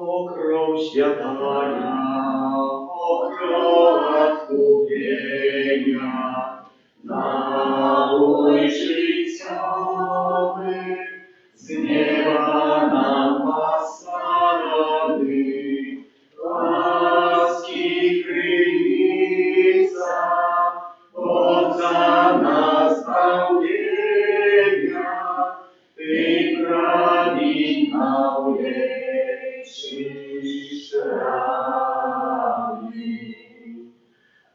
О, кровь святая, о, кровь откупления, напой життєвий, з неба нам посланий, ласки криница, от за нас спасения, ты праведно улечишь раны.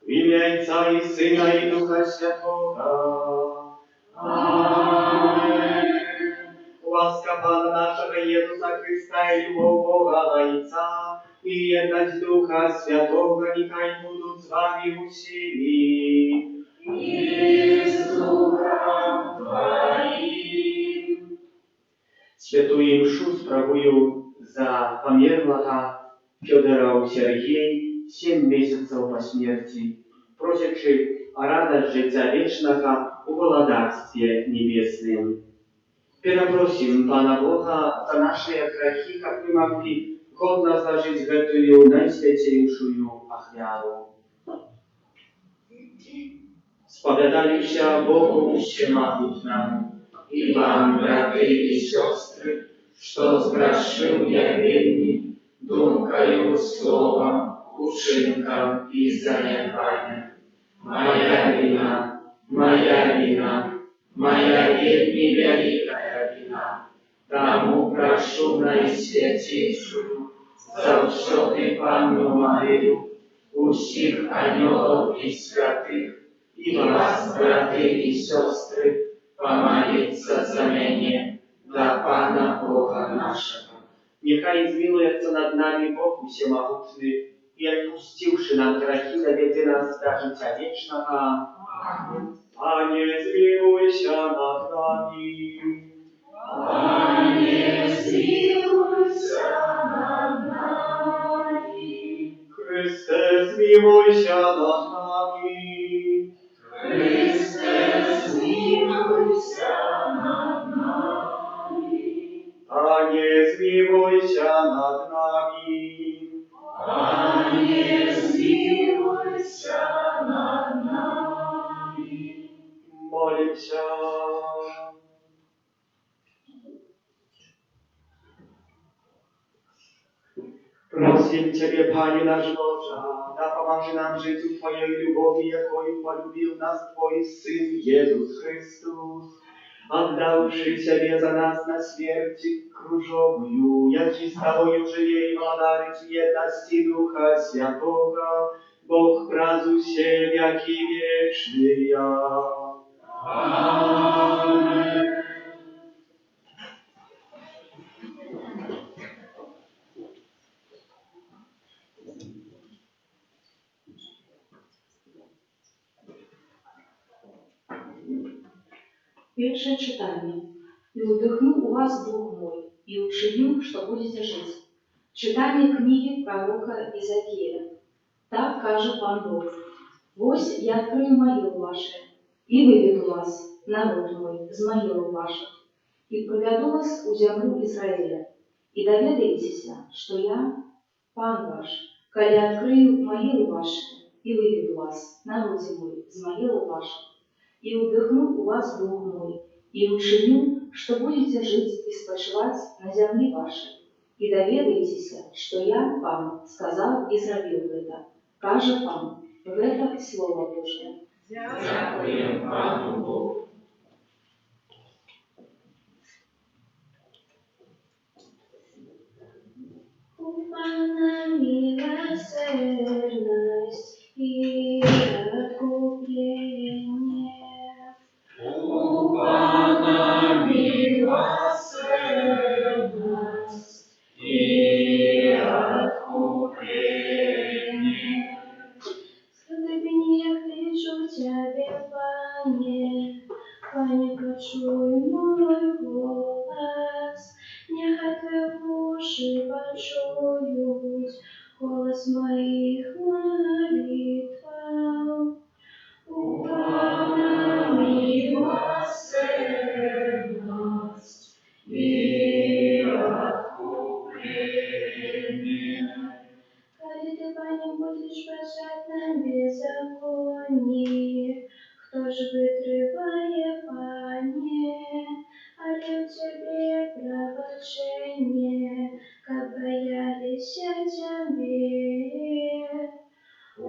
В имя Отца и Сына и Духа Святого. Аминь. Łaska Pana naszego Jezusa Chrysta i любовь Бога Отца и едность Духа Святого niechaj будут с вами усеми. И с Духом Твоим. Святую мшу спrawuję za померлого Федора Сергей 7 месяцев по смерти, просячи о радость життя вечного у Володарстве Небесным. Перепросим Pana Boga za nasze grzechy, jak my mogli godno złożyć гэтую najświętszую ofiarę. Spowiadali się Bogu Всемогутному и вам, братья и сестры, что сгрешил я вельми думкою, словом, учинком и занятием. Моя вина, моя вельми великая вина. Тому прошу Найсвятейшую, завсёды Панну Марию, усіх ангелов и святых, и вас, братья и сестры, помолиться за меня, для Пана Бога нашего. Niechaj zmiłuje nad nami Bóg Всемогутny i odpuściwszy nam grzechy, zawiedzie nas do życia wiecznego. Amen. Panie, zmiłuj się nad nami. Panie, zmiłuj się nad nami. Chryste, zmiłuj się nad nami. Chryste, zmiłuj się nad nami. Panie, zmiłuj się nad nami. Panie, zmiłuj się nad nami. Молимся. Просим Ciebie, Panie nasz Boże, da pomoże nam żyć w Twojej любови, jakою полюбил нас Twój Syn Jezus Chrystus, oddawszy Ciebie za nas na śmierć krzyżową, jak i z Tobою żyje i władary w jedności Ducha Świętego, Bóg prazu się wieki wieczny. Amen. Первое читание. «И вдохну у вас Дух мой, и учиню, что будете жить». Читание книги пророка Изакииля. Так каже Пан Бог: «Вось я открою могилу ваше, и выведу вас, народ мой, из могилы ваших, и проведу вас у землю Израиля, и доведаетесь, что я, Пан ваш, коли открою могилу ваши, и выведу вас, народе мой, из могилы ваших, и вдохну у вас Дух мой, и учиню, что будете жить и спочивать на земле вашей, и доведаетесь, что я, Пан, сказал и зробил это, каже Пан». В это Слово Божие. Дякуємо Пану Богу. У Пана милосердность и откупление. У Пана милосердность и откупление. Скорбение кричу Тебе, Пане, Пане, почуй мой голос, нехай Твои уши почуют голос моих ні. Хто ж витриває, Пане, але в Тебе пробачення, как боялися Тебе. У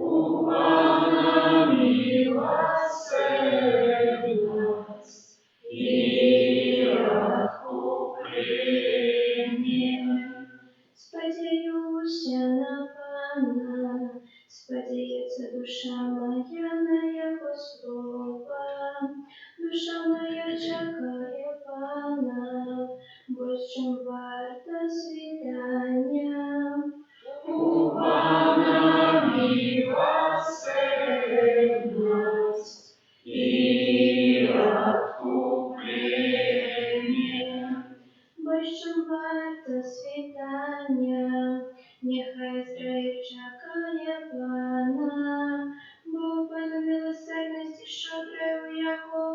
Пана милосердность и откупление. Сподіваюся на Пана, сподіється душа моя на Його слова. Душа моя чекає Пана, бо чим варта світання. У Пана милосердность и откупление. Бо чим варта світання, нехай Ізраїль чекає Пана, бо Пан милосердності щодрий у Його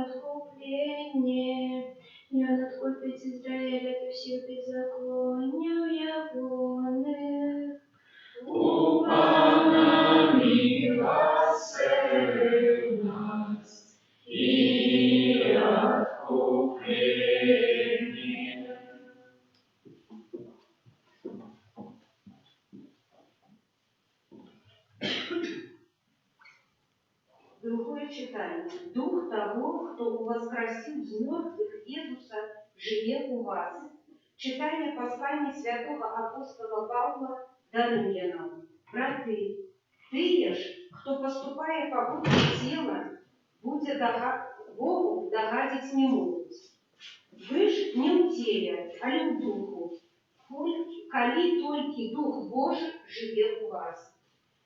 откуплення. І Он откупить Ізраїля від всіх беззаконня ягоних. У Пана милосердность и откупление. Другое читание. Дух того, кто воскресил из мертвых Иисуса, живет у вас. Читание послания святого апостола Павла дарує нам. Брати, тие ж, кто, поступая по букве тела, будет Богу догадить не могут. Вы ж не у теле, а ли в духу. Коли только Дух Божий живет у вас.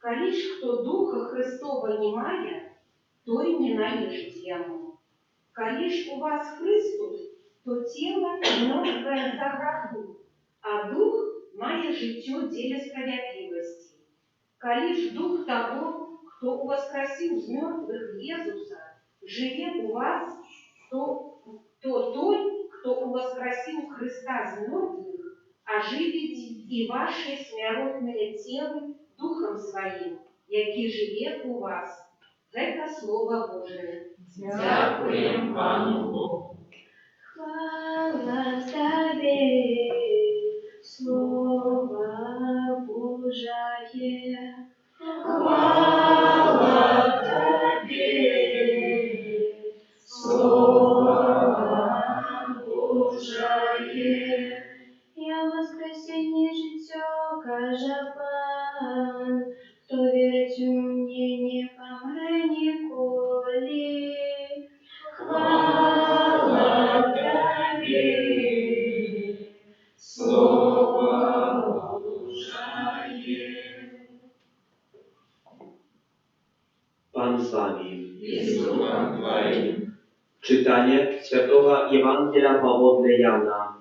Коли ж кто Духа Христова не мая, то и не належит ему. Коли ж у вас Христос, то тело мертвое за греху, а дух має життя деле справедливости. Коли ж дух того, кто воскресил из мертвых Иисуса, живет у вас, то той, кто воскресил Христа из мертвых, оживит и ваши смертные тела Духом Своим, який живет у вас. Это Слово Божие. Дякуємо Пану Богу. Хвала Тебе, Слово Божие. Хвала Тобі, Слово Божие. Я воскресенье життя, каже Пан, хто вірить у мене, не помре ніколи. Хвала Тобі, Слово Божие. Pan z Wami. I z Duchem Twoim. Czytanie Świętego Ewangelia powodle Jana.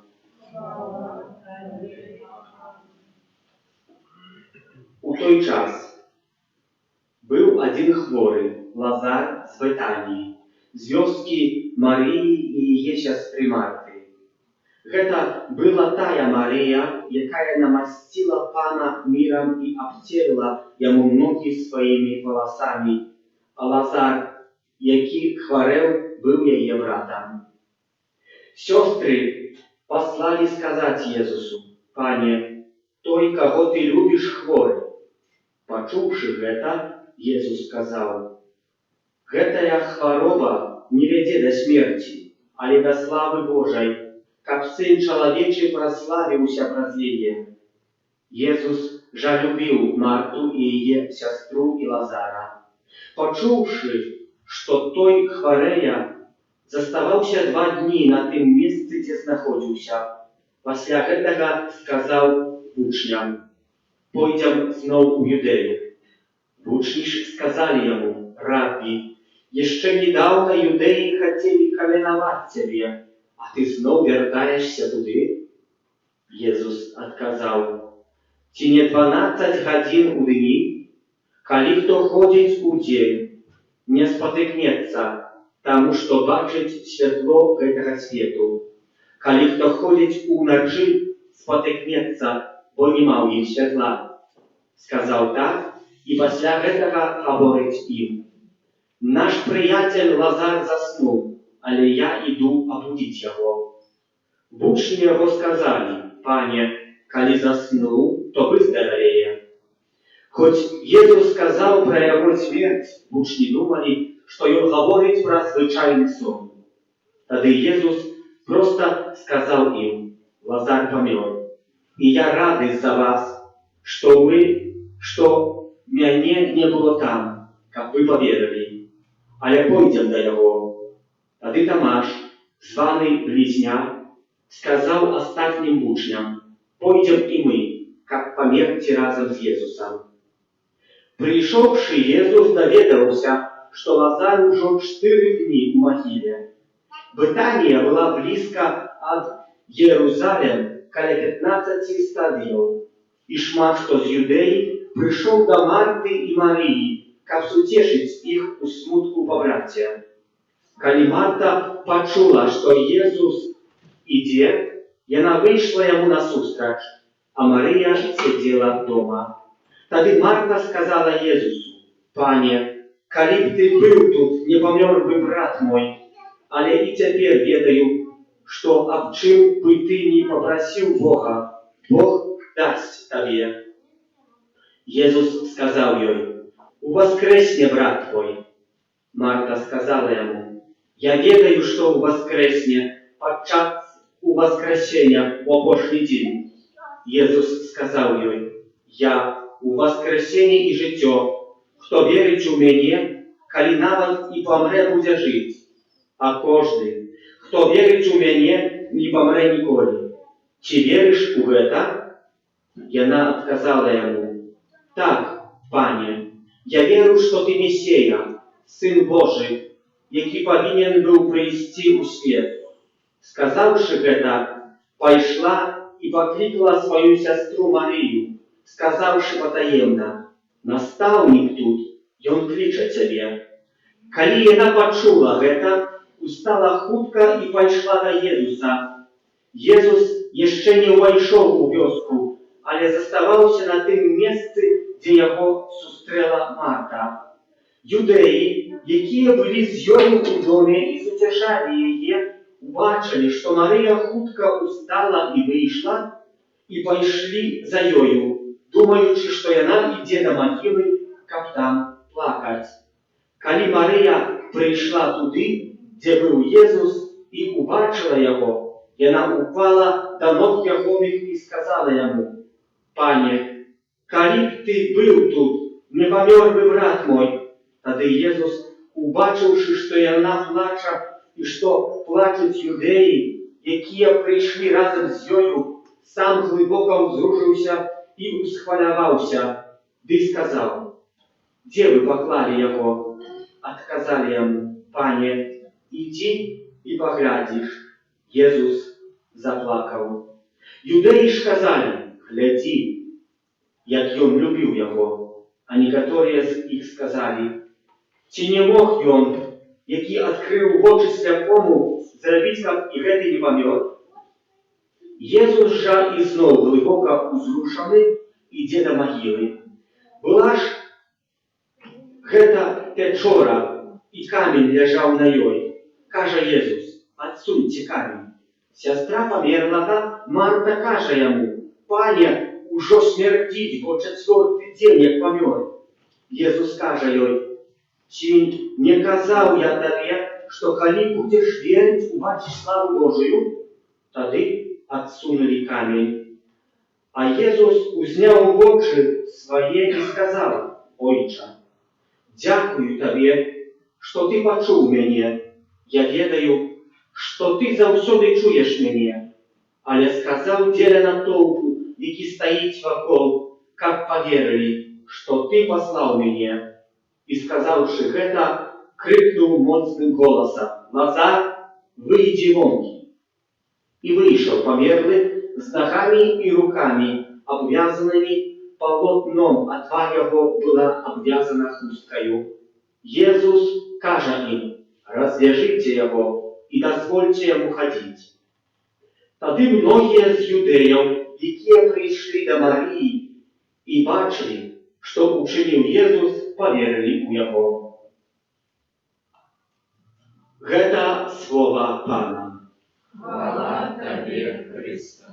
U той час był один хворий, Лазар з Betanii, z wioski Maryi i jej siostry Marty. Гэта была тая Мария, якая намастила Пана миром и обтерла ему ноги своими волосами, а Лазар, який хворел, был ее братом. Сестры послали сказать Иисусу: «Пане, той, кого ты любишь, хворый». Почувши это, Иисус сказал: «Гэтая хвороба не веде до смерти, але до славы Божией, как Сын Человечий прославился праз ее». Иисус же любил Марту и ее сестру и Лазара. Почувши, что той хворея заставаўся 2 дні на тым месцы, дзе знаходзіўся, пасля гэтага сказаў вучням: «Пойдзем зноў у Юдэю». Вучні ж сказалі яму: «Рабі, яшчэ недаўна юдэі хацелі каменаваць цябе, а ты зноў вяртаешся туды?» Иисус адказаў: «Ці не 12 гадзін у дні? Калі хто ходзіць у дзень, не спатыкнецца, таму што бачыць святло гэтага свету. Калі хто ходзіць уначы, спатыкнецца, бо не маў іх святла». Сказаў так, і пасля гэтага гаворыць ім: наш приятель Лазар заснул, але я иду обудить его. Вучни его сказали: Пане, коли заснул, то выздоровее. Хоть Иисус сказал про его смерть, вучни думали, что он говорит про звычайный сон. Тогда Иисус просто сказал им: Лазар помер, и я рад из-за вас, что меня не было там, как вы поверили. Але пойдем до его. Тогда Томаш, званый Близня, сказал остальным учням: пойдем и мы, как померти разом с Иисусом. Пришедший Иисус доведался, что Лазар уже 4 дни в могиле. Betania была близко от Иерусалим, каля 15 стадиев. И шмат кто з юдей пришел до Марты и Марии, как утешить их у смутку по братьям. Коли Марта почула, что Иисус иде, она вышла ему насустрач, а Мария сидела дома. Тогда Марта сказала Иисусу: Пане, коли б ты был тут, не помер бы брат мой, але и теперь ведаю, что об чем бы ты не попросил Бога, Бог даст тебе. Иисус сказал ей: воскресне брат твой. Марта сказала ему: я ведаю, что воскресне подчас у воскресения в опошний день. Иисус сказал ей: я у воскресение и житё, кто верить у меня, коли навод и помре, буде жить. А каждый, кто верит у меня, не помре николи. Чи веришь у это? И она отказала ему: так, Пане, я верю, что ты Мессия, Сын Божий, який повинен был прийти у свет. Сказавши это, пошла и покликала свою сестру Марию, сказавши потаемно: наставник тут, и он кличет тебе. Коли она почула это, устала хутко и пошла до Иисуса. Иисус еще не вошел в вёску, але заставался на том месте, где его зустрела Марта. Юдеи, які были с нею у доме и утешали ее, убачили, что Мария хутко устала и вышла, и пошли за нею, думаючи, что она иде до могилы, как там плакать. Коли Мария пришла туди, где был Иисус, и убачила его, и она упала до ног Яховых и сказала ему: Пане, коли б ты был тут, не помер бы брат мой. Тогда Иисус, убачивши, что и она плача, и что плачут юдеи, які пришли разом с нею, сам глубоко взрушился и усхвалявался, и сказал: где вы поклали его? Отказали ему: Пане, иди и поглядишь. Иисус заплакал. Юдеи сказали: гляди, як он любил его. А некоторые из их сказали: чи не мог он, який открыл очи слепому, зробить, как и это не помер? Иисус же и снова глубоко узрушенный, иде до могилы. Была ж гэта печора, и камень лежал на ней. Каже Иисус: отсуньте камень. Сестра померла, Марта каже ему: Пане, уже смердить, бо 4-й день, як помер. Иисус каже ей: чи не казал я тебе, что коли будешь верить, убачишь славу Божию? Тогда отсунули камень. А Иисус узнял очи свои и сказал: Отче, дякую тебе, что ты почул меня. Я ведаю, что ты завсёды чуешь меня. Але сказал деле на толпу, які стоит вокруг, как поверили, что ты послал меня. И сказавши это, крикнул мощным голосом: Лазар, выйди вон! И вышел померлый с ногами и руками, обвязанными полотном, а тварь его была обвязана хусткою. Иисус каже им: развяжите его и дозвольте ему ходить. Тогда многие из юдеев, які пришли до Марии и бачили, что учинил Иисус, поверили у него. Гэта слова Пана. Хвала Табе, Христе.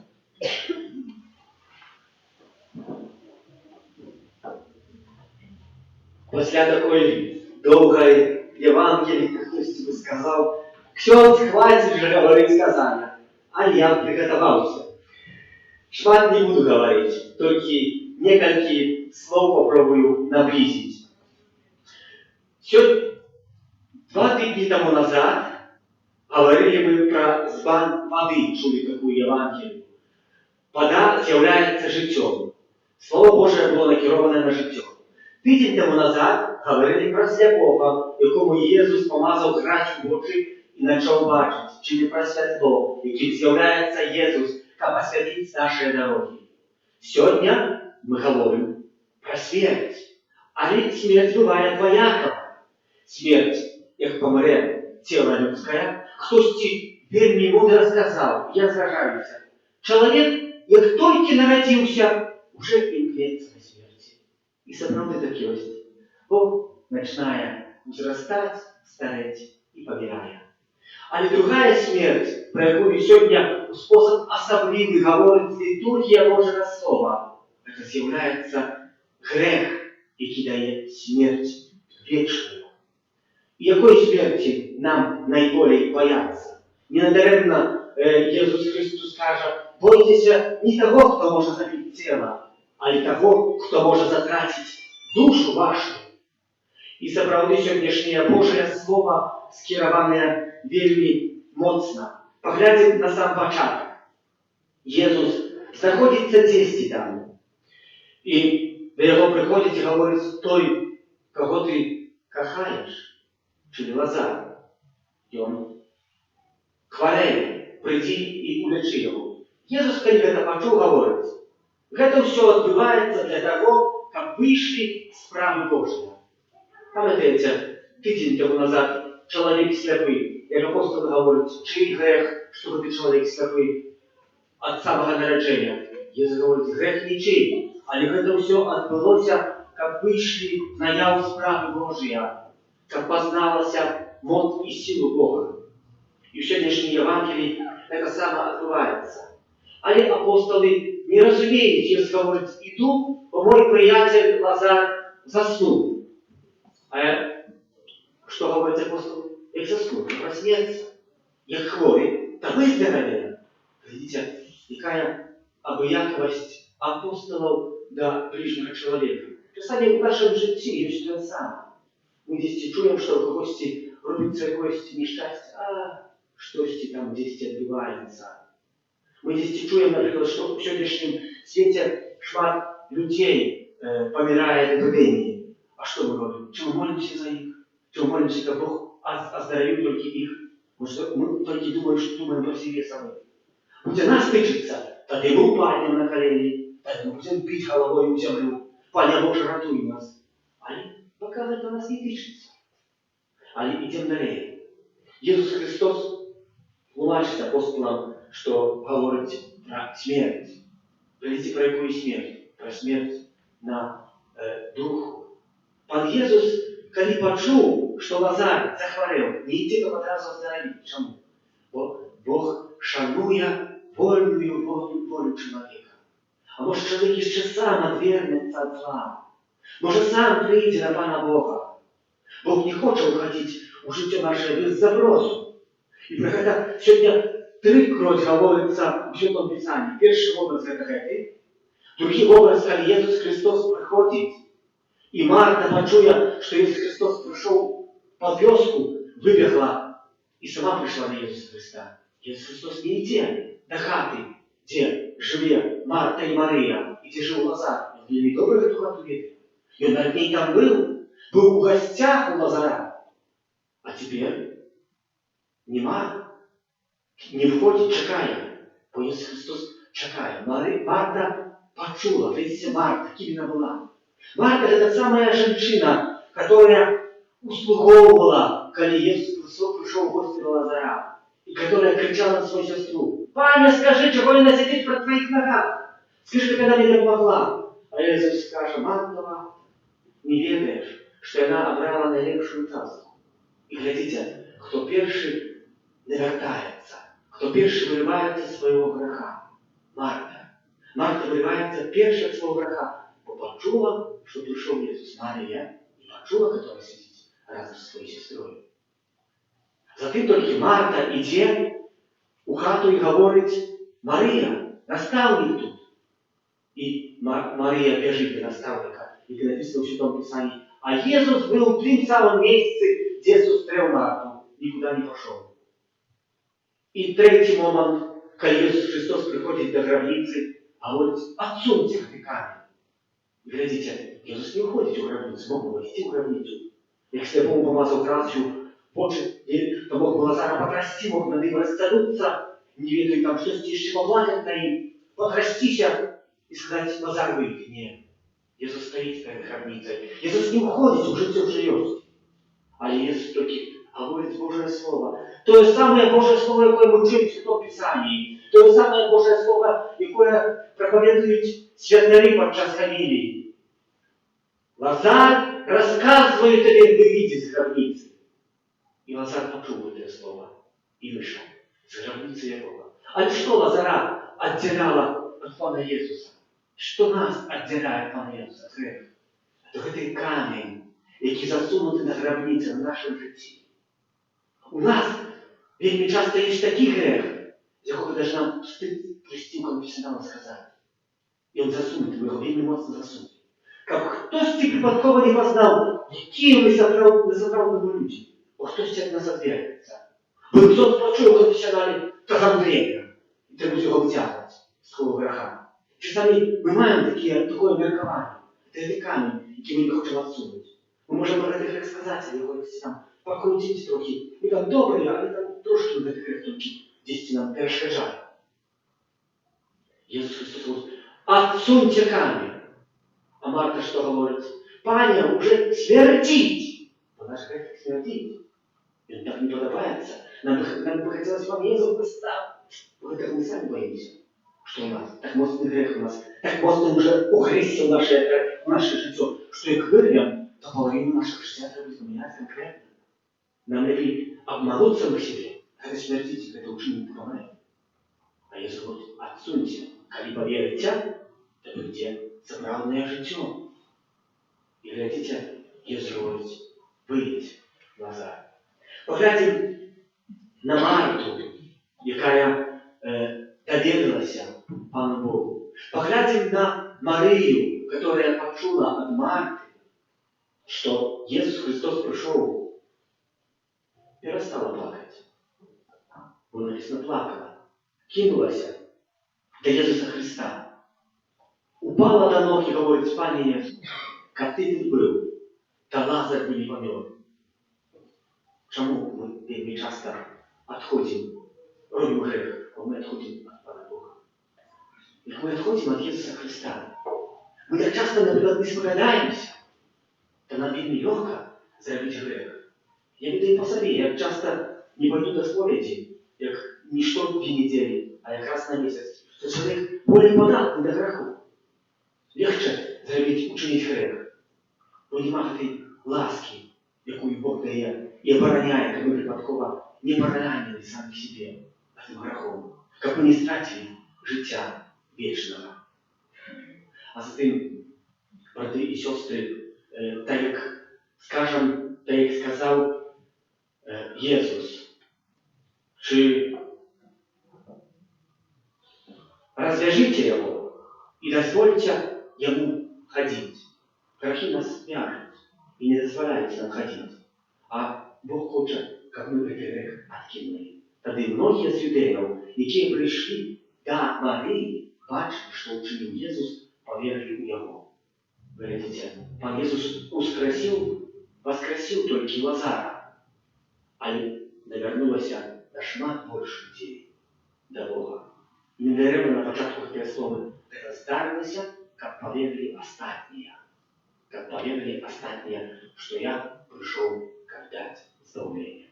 Пасля такой доўгай Евангеліі хтосьці бы сказаў: «Ксёндз, хваціць жа гаварыць казання». Але я прыгатаваўся. Шмат не буду гаварыць, толькі некалькі слоў папробую наблізіць. 2 тыдні таму назад гаварылі мы пра збан вады, чулі такую Евангелію. Вада з'яўляецца жыццём. Слово Божие было накіраванае на жыццё. Тыдзень таму назад гаварылі пра сляпога, якому Езус памазаў граць у вочы і начаў бачыць, чылі пра святло, якім з'яўляецца Езус, каб асвятліць нашыя дарогі. Сёння мы гаворым пра смерць. Але смерць бывае дваякава. Смерць, як памрэ цела людскае, хтосьці вельмі мудра сказаў, я зражаюся. Чалавек, як толькі нарадзіўся, уже імкнецца на смерці. І сапраўды так ёсць. Бо начинае узрастаць, старэць і памірае. Але другая смерць, пра якую сёння ў спосаб асаблівы гаворыць літургія Божага Слова, гэта з'яўляецца грэх, які дае смерць вечную. І якой смерці нам найболей баяцца? Ненадарэмна Езус Христос кажа: «Бойцеся не таго, хто можа забіць цела, але таго, хто можа затраціць душу вашу». І сапраўды сённяшняе Божае Слова скіраванае вельмі моцна. Паглядзім на сам пачатак. Езус знаходзіцца дзесьці там. І да яго прыходзіць і гаворыць: «Той, каго ты кахаеш, чылі Лазар, ён хварэе, прыйдзі і улячы яго». Езус, калі гэта пачуў, гаворыць: «Гэта ўсё адбываецца для таго, каб выйшлі справы Божыя». Памятаеце, тыдзень таму назад чалавек сляпы, як апостол гаворыць, чый грэх, што гэты чалавек сляпы ад самага нараджэння. Езус гаворыць: «Грэх нічый, але гэта ўсё адбылося, каб выйшлі наяў справы Божыя, каб пазналася моц і сілу Бога». І ў сённяшняй Евангеліі гэта сама адбываецца. Але апостолы не разумеюць, Езус гаворыць: «Іду, бо мой прыяцель Лазар заснуў». А што гаворыць апостол? Як заснуў, праснецца, як хворы, та выздаравее. Глядзіце, якая абыякавасць апостолаў да бліжняга чалавека. Часамі ў нашым жыцці ёсць тое самае. Мы дзесьці чуем, што ў кагосьці робіцца якоесьці нешчасце, а штосьці там дзесьці адбываецца. Мы дзесьці чуем, напрыклад, што ў сённяшнім свеце шмат людзей памірае ад эпідэміі. А што мы робім? Ці мы молімся за іх? Ці мы молімся, каб Бог аздаравіў толькі іх? Мы толькі думаем пра сябе самых. Будзе нас тычыцца, тады мы упаднем на калені, тады мы будзем біць галавой у зямлю. Пане Божа, ратуй нас. Але пака гэта нас не тычыцца. Але ідзем далей. Езус Христос тлумачыць апостолам, што гаворыць пра смерць. Глядзіце, пра якую смерць? Пра смерць на духу. Пан Езус, калі пачуў, што Лазар захварэў, не ідзе каб адразу аздаравіць. Чаму? Бо Бог шануе вольную волю чалавека. А можа, чалавек яшчэ сам адвернецца ад зла. Можа, сам прыйдзе да Пана Бога. Бог не хоча ўхадзіць у жыццё нашае без запросу. І пра гэта сёння трыкроць гаворыцца ў Святом Пісанні. Першы вобраз гэта гэты. Другі вобраз, калі Езус Христос прыходзіць, і Марта пачуе, што Езус Христос прыйшоў пад вёску, выбегла і сама прыйшла на Езуса Христа. Езус Христос не ідзе да хаты, дзе жыве Марта і Марыя, і дзе жыў Лазар. Ён вельмі добра гэту хату ведае. Ён раней там быў у гасцях у Лазара. А цяпер нема, не входзіць, чакае. Бо Езус Христос чакае. Марта пачула, глядзіце, Марта, кім яна была. Марта – это самая женщина, которая услуговывала, когда Иисус пришел в гости до Лазара, и которая кричала на свою сестру: «Паня, скажи, чего она сидит при твоих ногах? Скажи, как она мне помогла». А Иисус скажет: «Марта, не ведаешь, что она обрала наилепшую частку». И глядите, кто перший навертается, кто перший виривається з свого греха? Марта. Марта виривається перша від свого греха, бо почула, що прийшов Ісус. Марія не почула, которая сидить разом з своєю сестрою. Затым тільки Марта іде у хату і говорить: Марія, наставник тут. І Марія біжить до наставника, і написано в Святому Писанні: а Ісус був в тім самому місці, де зустрів Марту, нікуди не пішов. І третій момент, коли Ісус Христос приходить до гробниці, говорить: «Отсуньте камінь». Глядите, Ісус не уходить у гробницю, мог бы войти в гробницу. Як слепому помазал красью, то мог бы Лазара потрясти, мог над ним растянуться, не ведаю там, что еще поплакать на ним, потрястися и сказать: Лазар, выйди. Нет. Иисус стоит перед гробницей. Иисус не уходит, уже все живет. А Иисус только говорит Божье Слово. То же самое Божье Слово, якое мы учим в Святом Писании. То же самое Божье Слово, якое проповедуют святари подчас Гомилии. Лазар рассказывает тебе, выйди из гробницы. И Лазар почул это слово и вышел из гробницы Якова. А что Лазара отделяло от Пана Иисуса? Что нас отделяет Пана Иисуса? Грех. Это этот камень, який засунутый на гробнице в нашем житті. У нас вельми часто есть такий грех, з якого даже нам стыд прийти в конфесіонала сказати. І він засунутий, ми його вельми моцно засунути. Как хтось ці припадково не познав, які ми несоправдні люди. Бо хтось від нас відвертається. Бо хтось почує в конфесіоналі казав древня, і треба його витягувати з того греха. Чи самі ми маємо таке міркування, це камінь, який ми не хочемо відсунути. Ми можемо про цей грех сказати, але його там покрутити трохи. Ми там добрі, але там трошки на цей грех тільки десь нам перешкоджає. Ісус Христос говорить: «Отсуньте камінь». А Марта что говорит? Паня, уже смердить. Но наш грех смердить. И он так не подобается. Нам бы хотелось вам Иисус представить. Вы так мы сами боимся, что у нас так мощный грех у нас, так мощно уже угрызся в наше житё, что и вырвем, то половину наших життя треба поменять конкретно. Нам либо обмануться в себе, когда смердить, это уже не помогает. А Иисус говорит: отсуньте, коли поверите, то вы где справное життё. И глядите, Иисус говорит: выйдите, Лазар. Поглядим на Марту, якая доверилась Пану Богу. Поглядим на Марию, которая почула от Марты, что Иисус Христос пришел, перестала плакать. Было написано: плакала, кинулась до Иисуса Христа. Упала до ног и говорит: Пане Иисус, как ты тут был, то Лазар бы не помер. Чому ми вельми часто отходим, робим грех, а мы отходим от Пана Бога? И мы отходим от Иисуса Христа. Мы так часто, например, не спогадаемся, то нам вельми легко зробити грех. Я веду по собі, я часто не пойду до сповіді, як не що 2 недели, а якраз на місяць. Що чоловік більш податний до греху. Легче зробити, учинити грех. Бо нема цієї ласки, яку Бог дає и обороняет, как мы припадково не поранили сами себе этим грехом, как мы не стратили життя вечного. А затем, брати і сестри, так як, скажем, так як сказав Ісус, чи развяжите его и дозвольте ему ходить. Грехи нас вяжут и не дозволяют нам ходить. А Бог хоче, щоб ми цей грех відкинули. Тоді многі з юдеїв, які прийшли до Марії, бачили, що учинив Ісус, повірили в Його. Глядите, Пан Ісус воскресив тільки Лазара, але навернулося до шмат більше людей, до Бога. І недаремно на початку Христови це здарилося, як повірили остальні. Как поверили остальные, что я пришел дать избавление.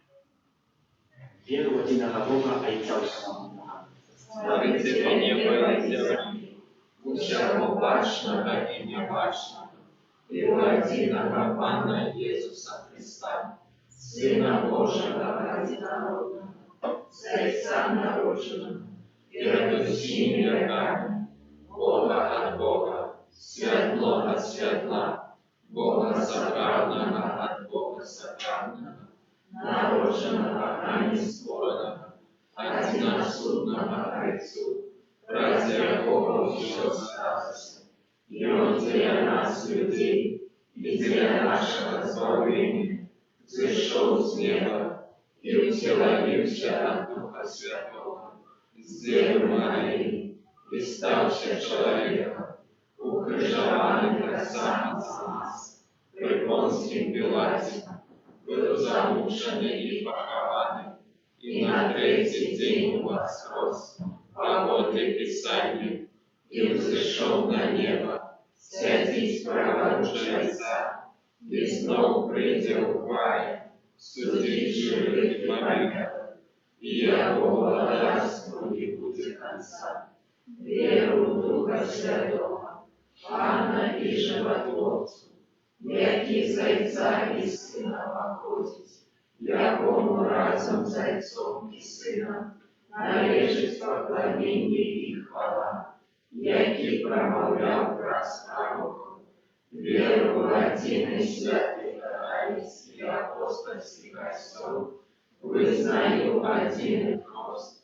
Веру в единого Бога, Отца Всемогущего. Славить Тебя, небо и земля, всякого вашего имя вашего, и у единого Пана Иисуса Христа, Сына Божьего одинородного, за Отца народженного, перед всеми веками, Бога от Бога, светло от светла, Бога сокравного от Бога сокравного, народженного, а не створенного, одиносудного Отцу, ради Бога все сталось, и Он для нас, людей, и для нашего избавления, зашел с неба и утеловился от Духа Святого, с Девы Марии, и ставший человеком, укрыжованный как сам за нас, при Понтским Пилате, был замученный и похованный, и на третий день воскрес, по Боге Писанию, и взошел на небо, сядет праворуч Отца, и снова придет в рай, судить живых и мертвых, и Якова даст не будет конца. Веру в Духа Святого, Пана и Животворцу, яки зайца и сына походить, якому разом зайцом и сыном належит поклонение и хвала, яки промовлял раз пророком, веру в один и святый Евхаристий апостольский костел, вызнаю один и прост,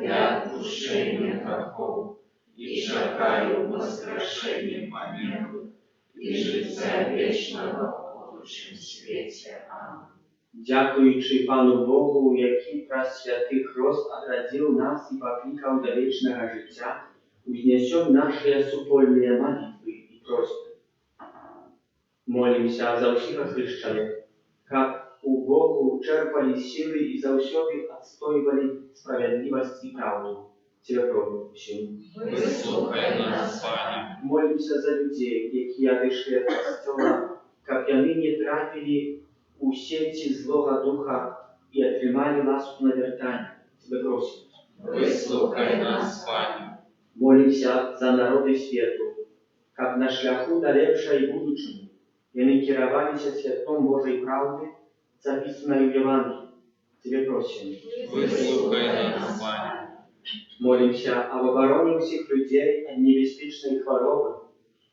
я отпущение грехов, и шагаю воскрешение помилуй, и життя вечного в будущем свете. Аминь. Дякуючи Пану Богу, який прасвятий Христ отрадил нас и покликал до вечного життя, узнесем наши супольные молитвы и просьбы. Молимся за всех христиан, как у Богу черпали силы и заўсёды отстаивали справедливость и правду. Тебе просим. Выслухай нас, Пане. Молимся за людей, які одышли от костела, как яны не трапили у сети злого духа и отрымали ласку навертания. Тебе просим. Выслухай нас, Пане. Молимся за народы свету, как на шляху до лепшей будущего, яны кировались святом Божьей правды, записанной в Евангелии. Тебе просим. Выслухай нас, Пане. Молимся об обороне всех людей от небезпечной хвороби,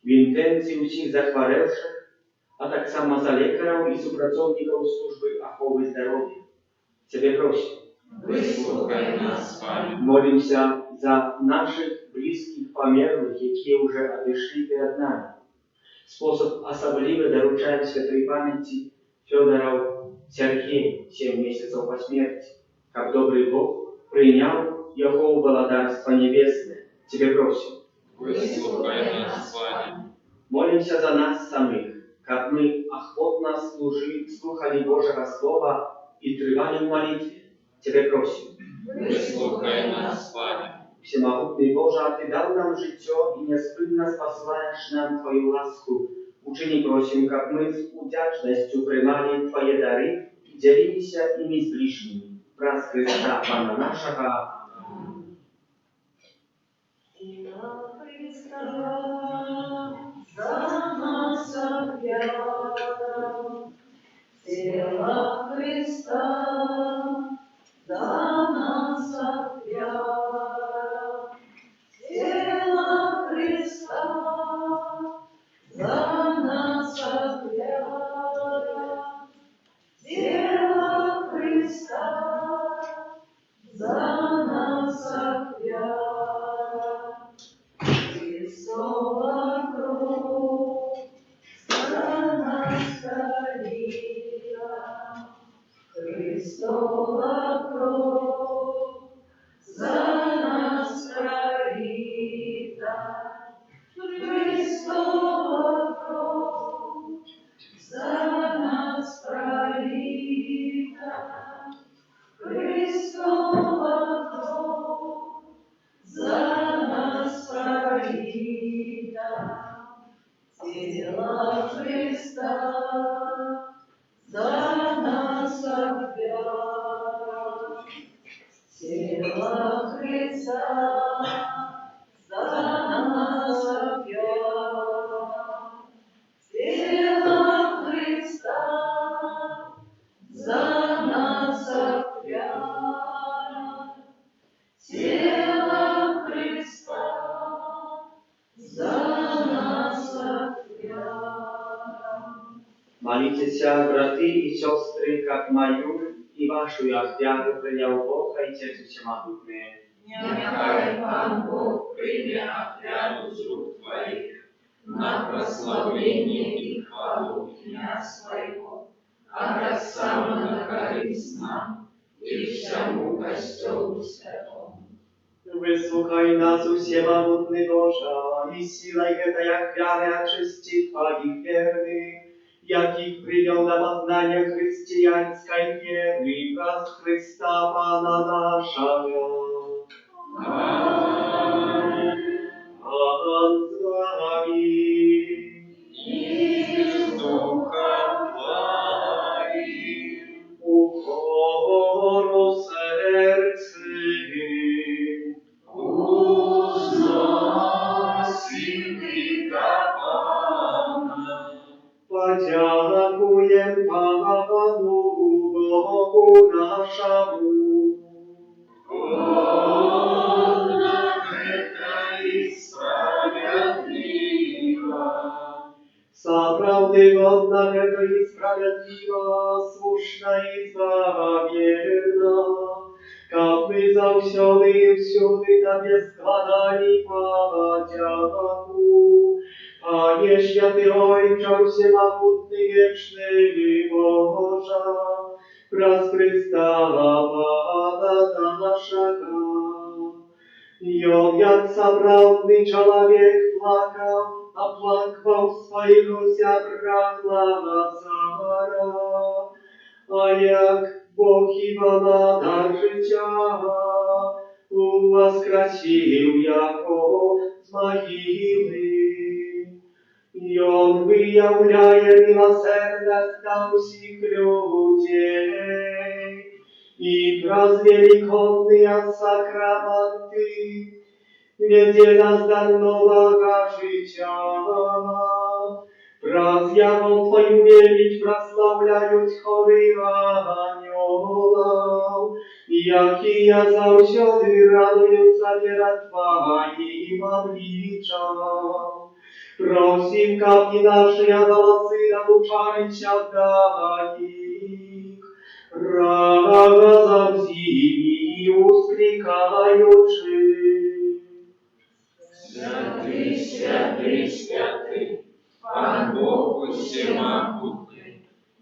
в інтенції всіх захворевших, а так само за лекарів і супрацовників служби охорони здоров'я. Тебе просим. Выслухай нас, Пане. Молимся за наших близких померлых, які вже одійшли перед нами. Способ особливо доручаем святой памяти Федоров Сергею 7 месяцев по смерти, как добрый Бог принял его благодарство небесное. Тебе просим. Выслухай нас, Пане. Молимся за нас самих, как мы охотно слухали Божьего Слова и тревали в молитве. Тебе просим. Выслухай нас, Пане. Всемогутный Боже, а Ты дал нам житье и неспынно спасаешь нам Твою ласку. Учини просим, как мы с удячностью принимали Твои дары и делились ими с ближними. Праз Христа, Пана нашего. Тело Христа за нас отвяла, тело Христа за нас отвяла, тело Христа за нас отвяла, Христова кровь за нас пролита. Христова кровь за нас пролита, Христова кровь за нас пролита, Христова кровь за нас пролита, тело Христа за нас отвяла, тело Христа за нас отвяла, тело Христа за Радуйся, браты и сестры, как мою и вашу ахвяру принял Бог, и Отец Всемогутный. Нехай Пан Бог прийме отряду з рук Твоих на прославление и хвалу имя Своего, а так само на користь нам и всему костелу святому. Высухай нас, всемогутный Божа, и силой этой ахвяры очисти Твоих верных, яких привел на познание христианской веры, праз Христа Пана нашего. Пан с вами. И с Духом Твоим. Укору сердце, Узносим имя Пана. подякуем Пану Богу нашему. Он это и справедливо. Справды годна это и справедливо, слушна и верна, как мы завсёды и всюды Тебе складали подяку. Panie święty Ojcze, wszechmogutny, wieczny Boże, przez Chrysta Pana naszego. I on jak spravný človek plakal a plakal svojho zjabra Lazara. A jak Бог iba na dar życia воскресил яко z могилы. И он выявляет милосердность на всех людей. И раз великодные сакраменты, где нас дар нового життя, раз явом Твою верить прославляют хоры ангелов, якие завсёды радуются перед Твоим обличием. Просим, капни наши голосы научарися вдали их, разом зими ускрикаючи. Святый, святый, святый, Пан Бог всемогутный,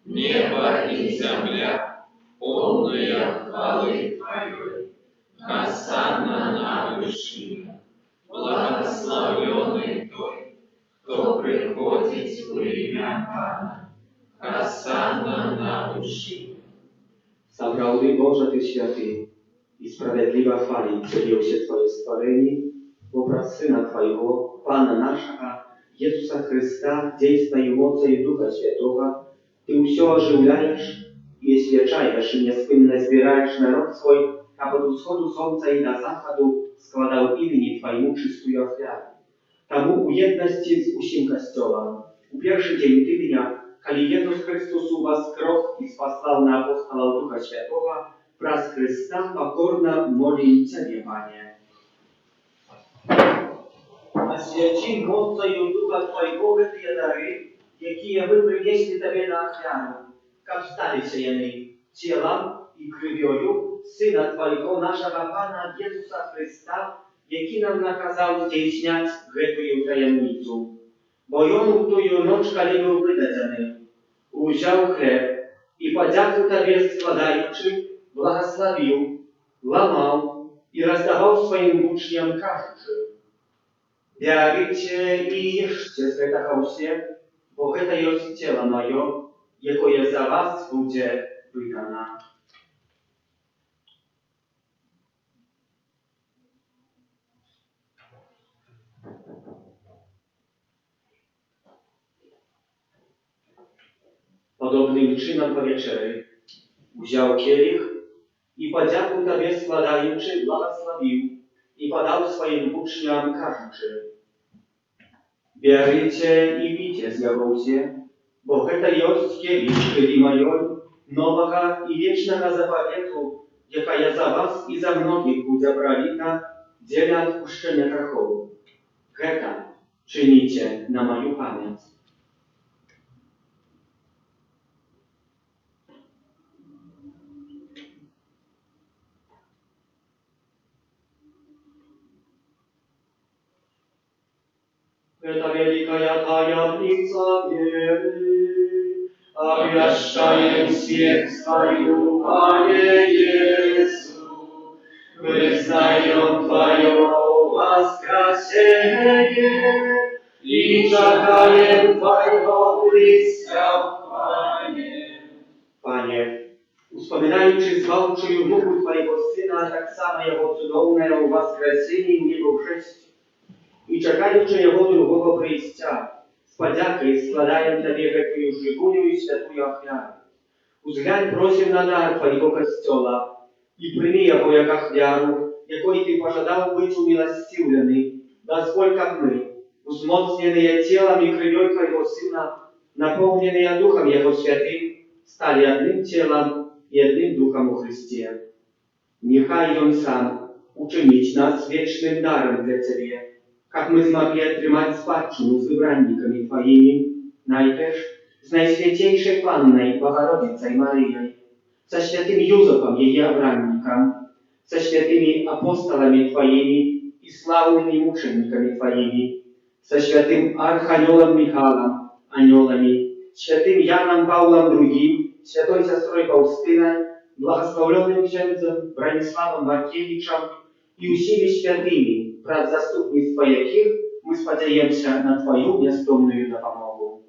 небо и земля, полные хвалы Твоей, Хосанна на вышине, благословенный Той, кто приходит в имя Пана, Хосанна на вышине. Zapravdy Boże Ty święty i sprawiedliwa chwali przyjął się Twoje stworzenie, obraz Syna Twojego, Pana naszego, Jezusa Chrysta, dziejstwa i mocy Ducha Świętego, Ty все оживляешь и освещаешь и неспынно збираешь народ свой, а от усходу солнца и до заходу складał имени Твоему чистую офиару. Тому у jedności z усім Kościołem, u pierwszy dzień tygodnia, kiedy Jezus Chrystus воскрес i спасал na apostola Ducha Świętego, przez Chrysta pokorna modlę Ciebie, Panie. Освяти мocą Ducha Twojego te dary, jakie my przynieśli Tobie na ofiarę, jak stali się jeny ciałem i krwią Syna Twojego, naszego Pana Jezusa Chrysta, jaki nam nakazał zdійsняć гэтую tajemnicę. Bo on w tую noc, kiedy był wydadzony, wziął chleb i podzięku Tobie składający, błogosławił, łamał i rozdawał swoim uczniom każący. Bierzcie i jeszcie z tego się, bo to jest ciało moje, jakie za was będzie wydane. Podobnym czynem po wieczerzy wziął kielich i podzięku Tobie składający błogosławił i podał swoim uczniom każący. Bierzcie i pijcie z niego się, bo to jest kielich krwi mojej, nowego i wiecznego zapawietu, jaka za was i za mnogich będzie prolita, dla odpuszczenia grzechów. To czynicie na moją pamięć. Это великая таямница веры, обращаем сердце свою, Пане Иисус, признаем Твое воскресение и чакаем Твое присягание. Panie, wspominając zwałczył muku Twojego Syna, tak samo Jego cudowne воскресение w niebowszestwie i czekając Jego drugого przyjścia, z podziakiem składają Tobie wielką żywую i świętую ofiarę. Uzględź prosim na dar Twojego Kościoła i przyjmij Jego jak ofiarę, jakiej Ty pożadał być umiłosierny, Господь, как мы, wzmocnione ciałem i krwią Twojego Syna, napełnione Duchem Jego Świętym, стали одним телом и одним Духом у Христе. Нехай Он Сам учинить нас вечным даром для Тебе, как мы смогли отрымать спадщину с выбранниками Твоими, найперш с Najświętейшей Панной Богородицей Марией, со святым Юзефом, ее обранником, со святыми апостолами Твоими и славными мучениками Твоими, со святым Архангелом Михаилом, анgelами, святым Яном Павлом II, святой сестрой Фаустиной, благословленным księdzem Брониславом Маркевичем и усими святыми, праз заступництва яких мы сподеемся на Твою нестомную допомогу.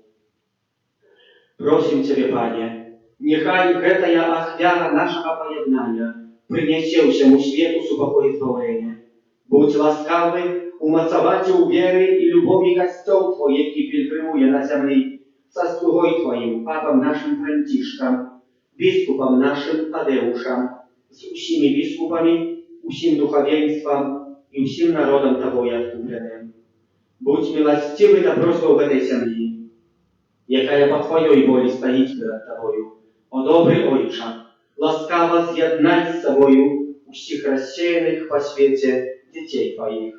Просим Ciebie, Panie, niechaj гэтая ахвяра нашего поjednania przyniesie всему światu супокой и избавление. Будь ласкавый умацовать у веры и любови Костел Твой, який пильгримує на землі, со слугой Твоим, папом нашим Франтишком, biskupom naszym Tadeuszem, z усими biskupami, усим духовенством и усим народом Тобой откупленным. Будь милостивый до просьбы в этой земли, якая по Твоей воле стоит перед Тобою. О добрый Ojcze, ласкаво з'єднай з собою усіх рассеянных по свете детей Твоих,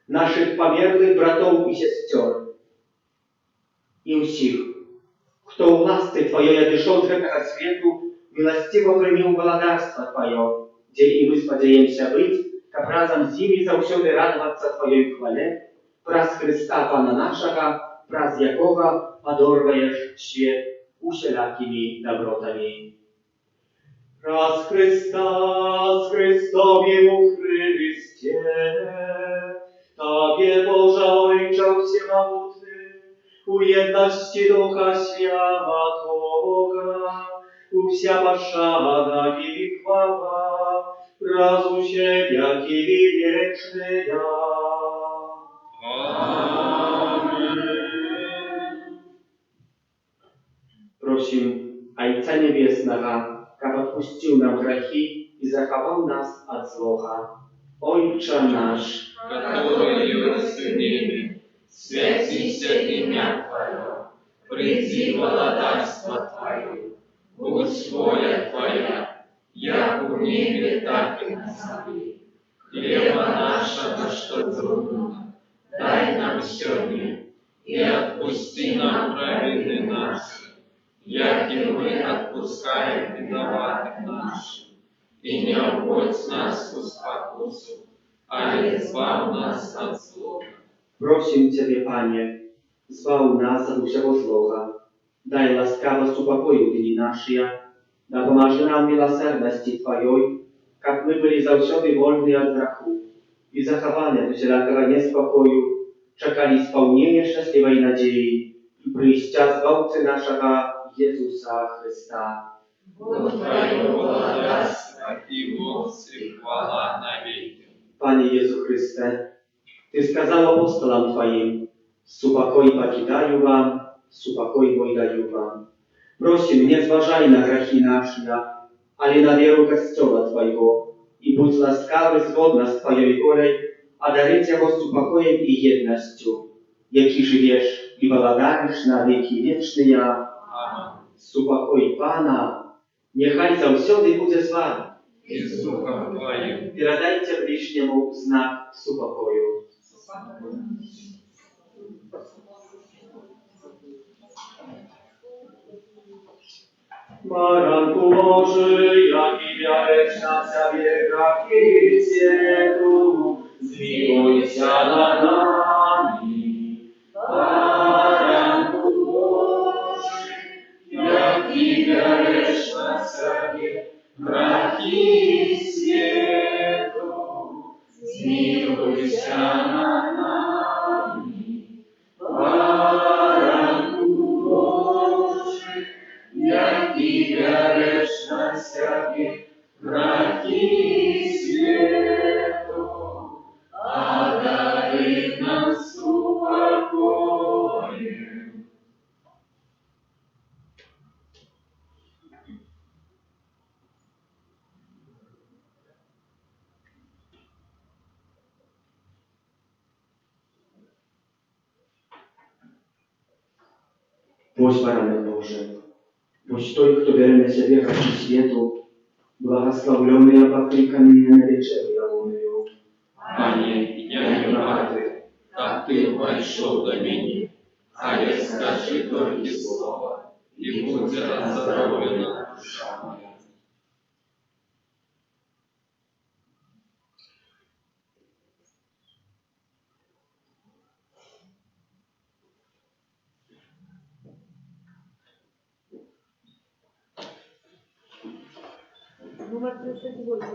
наших померлых братов и сестер, и усіх, кто у ласты Твоей отошел от этого свету, милостиво примил благодарство Твое, где и мы сподеемся быть, как разом с ними завсёды радоваться Твоей хвале, праз Христа Пана нашего, праз якого подорваешь свет усялякими добротами. Праз Христа, с Христом Ему Христе, Тобie Boże Ojcze Всемогутny, у jedności Ducha Świętego, u wся пошана и хвала, разу Siebie и wieczny. Amen. Просим Ojca Niebiesnego, как odpuścił nam grzechy i zachował nas od zła. Ojcze nasz, Который есть в небе, святится имя Твое, приди владарство Твое, будь воля Твоя, як в небе, так и на земле. Хлеба нашего, что трудно, дай нам сегодня, и отпусти нам провины наши, як и мы отпускаем виноватым нашим. И не вводь нас в спокусу, ale zbaw nas od zła. Просим Ciebie, Panie, zbaw nas od всего zła. Daj łaskawo upokoju dni nasze, da pomaży nam miłosierności Twojej, jak my byli zawsze wolni od grzechu i zachowania do wszelkiego niespokoju, czekali spełnienia szczęśliwej nadziei i przyjścia Zbawcy naszego Jezusa Chrysta. Бог Твое благодарство и моц и хвала навеки. Panie Jezu Chryste, Ty skazał apostolam Twoim, supokoj покидаю Wam, supokoj mój daju Wam. Prosim, nie zważaj na grzechy nasze, ale na wierę Kościoła Twojego i bądź łaskawy zgodna z Twojej wolą, a daryć Jego spokojem i jednością, jaki żyjesz i błagadasz na wieki wieczne. Amen. Supokoj Pana, niechaj zawsze będzie z Wami. И с Духом Твоим. Передайте ближнему знак супокою. Baranku Boży, jaki miałeś na sobie graki światu, zmiłuj się nad nami. Тебя лишь на себе грехи свету, смилуйся над нами, баранку Божий, я Тебя лишь на себе грехи свету, одари нас упокоем. Пусть баранок Божий, пусть той, кто берет на себе грехи свету, благословленный покриками на вечерю лунную. Пане, я не рады, как Ты вошел до меня, а я скажи только слово, и будет оздоровлена душа моя. Номер 38.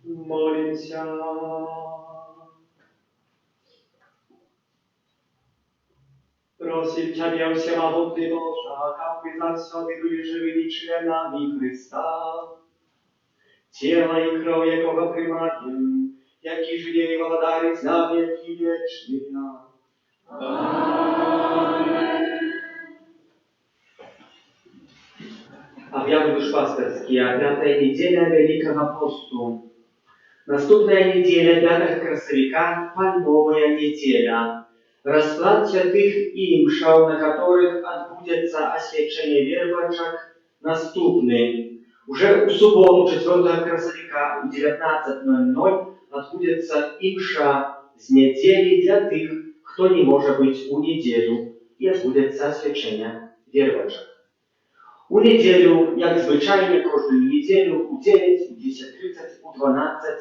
Молимся. Просим Тебя, всемогутный Боже, как бы за все Ты были живыми членами Христа, тело и кровь якого примаем, яки же ей владарить на веки вечные. Обряд душпастерский, 5-я неделя Великого Посту. Наступная неделя 5 красовика, Пальмовая неделя. Расклад святых и мшал, на которых отбудется освящение веровачек, наступный. Уже в субботу 4 красовика в 19:00 отбудется имша з недели для тых, кто не может быть у неделю, и отбудется освящение веровачек. У неділю, як звичайно, кожну неділю у 9, у 10:30, у 12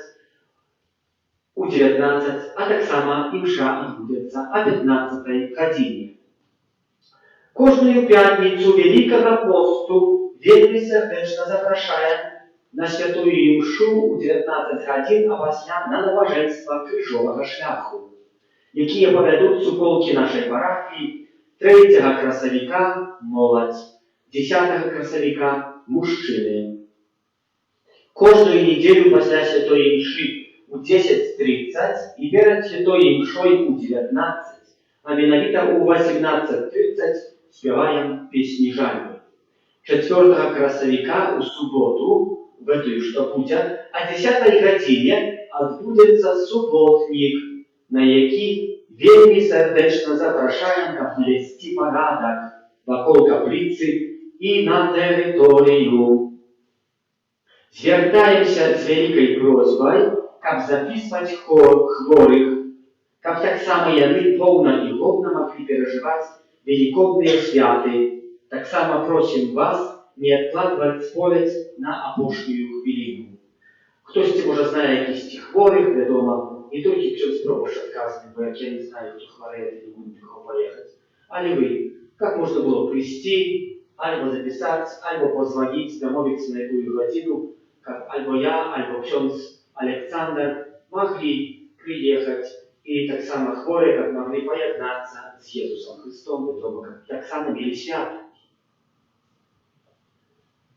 у 19, а так само і мша відбудеться о 15 годині. Кожную п'ятницю Великого посту вельми сердечно запрошаємо на святую мшу у 19 годин опосля на набожества крижового шляху, які поведуть суполки нашої парафії 3 красовика молодь, 10 красовика мужчини. Кожную неділю після святої мши у 10:30 і перед святою мшою у 19, а менавіта у 18:30 співаємо пісні жальні. 4 красовика у суботу, в эту что буде, о 10 годині відбудеться суботник, на який вельми сердечно запрошаємо навести порядок вокруг каплиці і на територію. Звертаємося з великою просьбою, каб записувати хворих, каб так само яны повно і годно могли переживати великодные святы. Так само просим вас не откладывать споведь на опошнюю хвилину. Хтось, може, знає якісь хворих, відомо, не тільки ksiądz proboszcz odказний, бо як я не знаю, хто хворіє, то не буду нікого поїхати. Але ви, як можна було прийти, або записати, або позвонити, домовитися на яку годину, або я, або ksiądz Александр могли приїхати, і так само хворі, як могли поєднатися з Єсусом Христом, відомо, так само мали свято.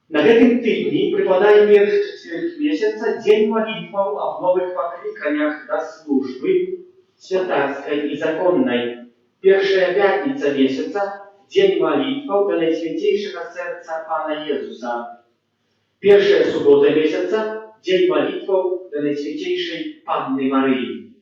На гэтым тыдні прыпадае першы чацвярць месяца дзень малітваў аб новых пакліканнях да службы святарскай і законнай. Першая пятніца месяца дзень малітваў да Найсвяцейшага сэрца Пана Езуса. Першая субота месяца дзень малітваў да Найсвяцейшай Панны Марыі.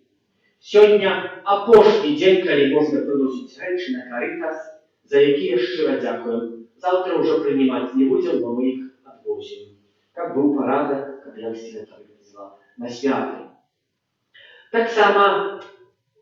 Сёння апошні дзень, калі можна прыносіць рэчы на карытас, за якія шчыра дзякуем. Завтра уже принимать не будем, но мы их отвозим. Как был порядок, как я всегда привезла, на святый. Так само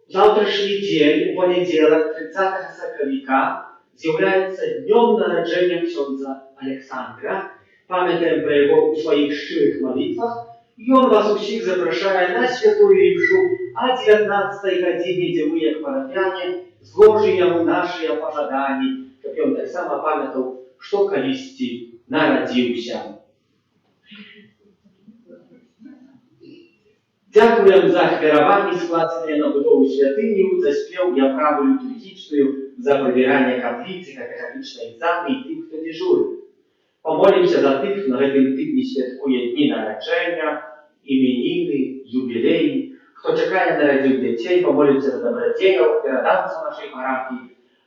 завтрашний день, у понедельник, 30 соковика, является днем народжения księdza Александра. Памятаем про его у своих щирых молитвах. И он вас всех запрошает на святую мшу о 19 године, где мы, как парафяне, зложим ему наши пожадания, щоб він так само пам'ятав, що колісті народився. Дякуємо за хвірування, складення на будову святиню, за спів і оправу літургічну, за прибирання каплиці, катехолічної екзамени і тих, хто дежурить. Помолимося за тих, хто на гэтым тижні святкує дні народження, іменини, юбілеї, хто чекає народів дітей, помолимося за добродіїв, передавців нашої парафії,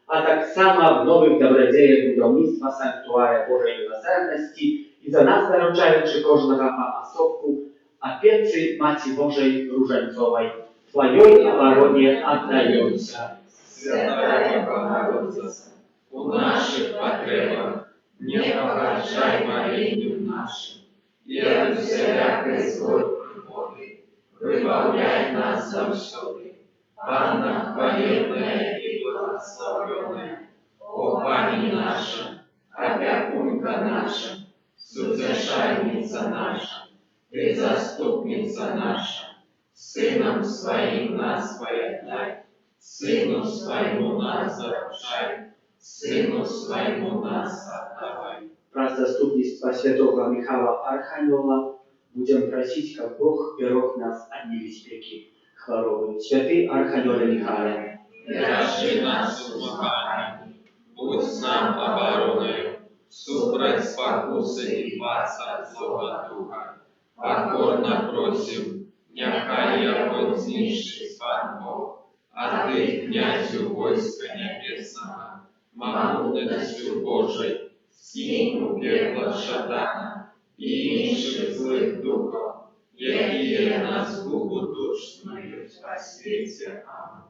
а так само в нових добродіях будівництва санктуаря Божої милосердності і за нас наручаючи кожного по особку опеці Маті Божої Руженцової. Твоей обороне отдаемся. Святая Богородица, у наших потребах не погоршай молению нашим, и от всякой злой приходы выбавляй нас завсёды. Панна хвалебная и благословенная, о Пани наша, опекунка наша, сутешальница наша, Ты заступница наша, Сыном Своим нас поедай, Сыну Своему нас заручай, Сыну Своему нас отдавай. Про заступництво святого Михаила Архангела будем просить, как Бог берег нас от небезпеки хворобы. Святый Архангеле Михаиле, Держи нас в узмахании, будь с нам обороною, супроть спокусы и пас от злого духа. Покорно просим, нехай огонь знищить Пан Бог, а Ты, князю войска небесного, могутностью Божией, скинь у пекла шатана и інших злых духов, якие нас губу душную о свете. Аминь.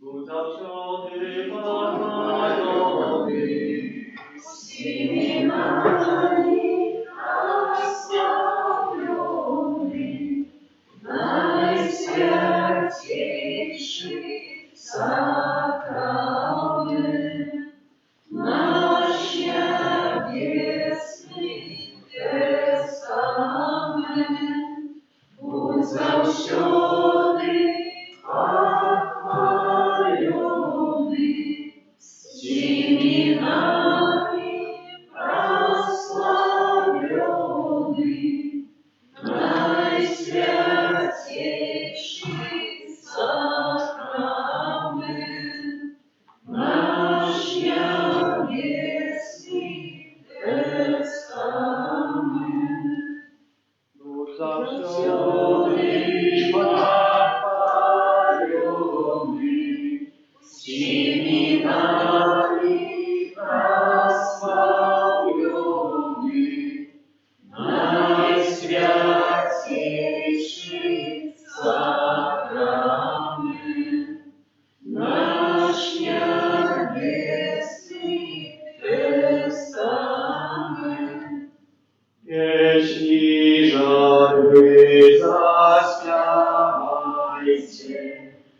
Будь завсёды похваленный, Всеми нами оставленный, наисвятейший сакрамент, наш небесный тестамент, будь завсёды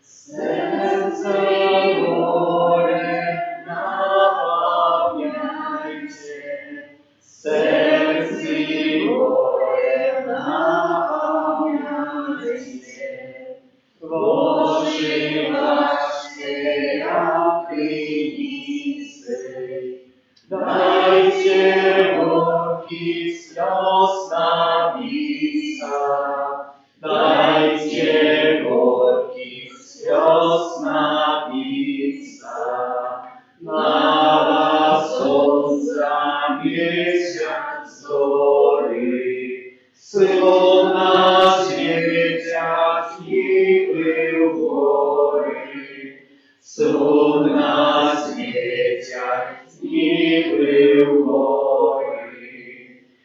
Сердце море наполняйте, сердце море наполняйте. Божий ласки, як принесли, дайте горьких слез напиться, дайте горьких слез напиться. На солнца месяц зоры, словно светят нивы в горы, словно светят нивы в горы.